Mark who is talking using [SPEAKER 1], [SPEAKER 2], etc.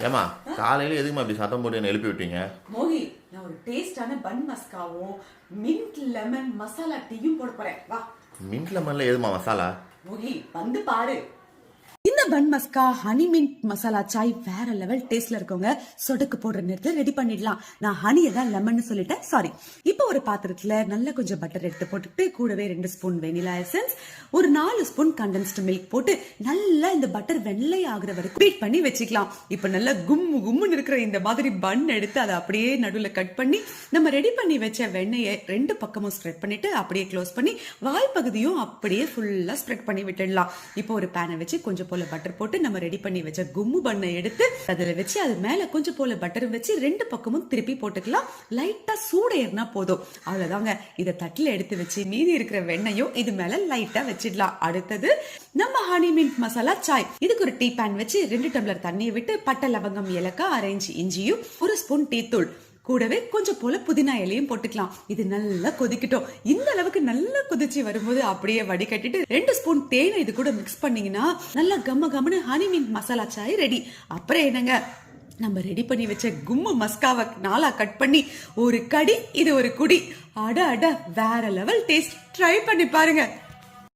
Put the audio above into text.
[SPEAKER 1] ஏமா காலையில எதுக்குமா இப்படி சத்தம் போட்டு என்ன எழுப்பி விட்டீங்க?
[SPEAKER 2] மோகி, நான் ஒரு டேஸ்டான பன் மஸ்காவும் மின்ட் லெமன் மசாலா டீயும் போட போறேன். வா.
[SPEAKER 1] மின்ட் லெமன்ல எதுமா மசாலா?
[SPEAKER 2] மோகி வந்து பாரு. இந்த பன் மஸ்கா ஹனி மின்ட் மசாலா சாய் வேற லெவல் டேஸ்ட்ல இருக்கவங்க சொடுக்கு போடுற நேரத்துல ரெடி பண்ணிடலாம். நான் ஹனியை தான் லெமன் சொல்லிட்டேன், சாரி. இப்போ ஒரு பாத்திரத்துல நல்ல கொஞ்சம் பட்டர் எடுத்து போட்டுட்டு கூடவே 2 ஸ்பூன் வெனிலா எசன்ஸ், ஒரு 4 ஸ்பூன் கண்டென்ஸ்டு மில்க் போட்டு நல்லா இந்த பட்டர் வெள்ளை ஆகுற வரைக்கும் பீட் பண்ணி வச்சுக்கலாம். இப்ப நல்லா கும்மு கும்முன்னு இருக்கிற இந்த மாதிரி பன் எடுத்து அதை அப்படியே நடுவில் கட் பண்ணி நம்ம ரெடி பண்ணி வச்ச வெண்ணெயை 2 பக்கமும் ஸ்ப்ரெட் பண்ணிட்டு அப்படியே க்ளோஸ் பண்ணி வாய் பகுதியும் அப்படியே ஃபுல்லா ஸ்ப்ரெட் பண்ணி விட்டுடலாம். இப்போ ஒரு பேனை வச்சு கொஞ்சம் போல பட்டர் போட்டு நம்ம ரெடி பண்ணி வச்ச கும்மு பண்ணை எடுத்து அதுல வச்சு அது மேல கொஞ்சம் போல பட்டர் வச்சு 2 பக்கமும் திருப்பி போட்டுக்கலாம். லைட்டா சூடேறினா போதும், அவ்வளவுதாங்க. இதை தட்டுல எடுத்து வச்சு மீதி இருக்கிற வெண்ணையும் இது மேல லைட்டா வச்சிடலாம். அடுத்தது நம்ம ஹனி மின்ட் மசாலா சாய். இதுக்கு ஒரு டீ பேன் வச்சு 2 டம்ளர் தண்ணியை விட்டு பட்டை லவங்கம் ஏலக்காய் 1/2 இன்ச் இஞ்சியும் 1 ஸ்பூன் டீ தூள் கூடவே கொஞ்சம் போல புதினா இலையும் போட்டுக்கலாம். இது நல்லா கொதிக்கட்டும். இந்த அளவுக்கு நல்லா கொதிச்சு வரும்போது அப்படியே வடிகட்டிட்டு 2 ஸ்பூன் தேனை இது கூட மிக்ஸ் பண்ணீங்கன்னா நல்லா கம்ம கம்மனு honey mint masala chai ready. அப்புறம் என்னங்க, நம்ம ரெடி பண்ணி வச்ச கும்மு மஸ்காவை 4 கட் பண்ணி ஒரு கடி, இது ஒரு குடி. அட அட வேற லெவல் டேஸ்ட். ட்ரை பண்ணி பாருங்க.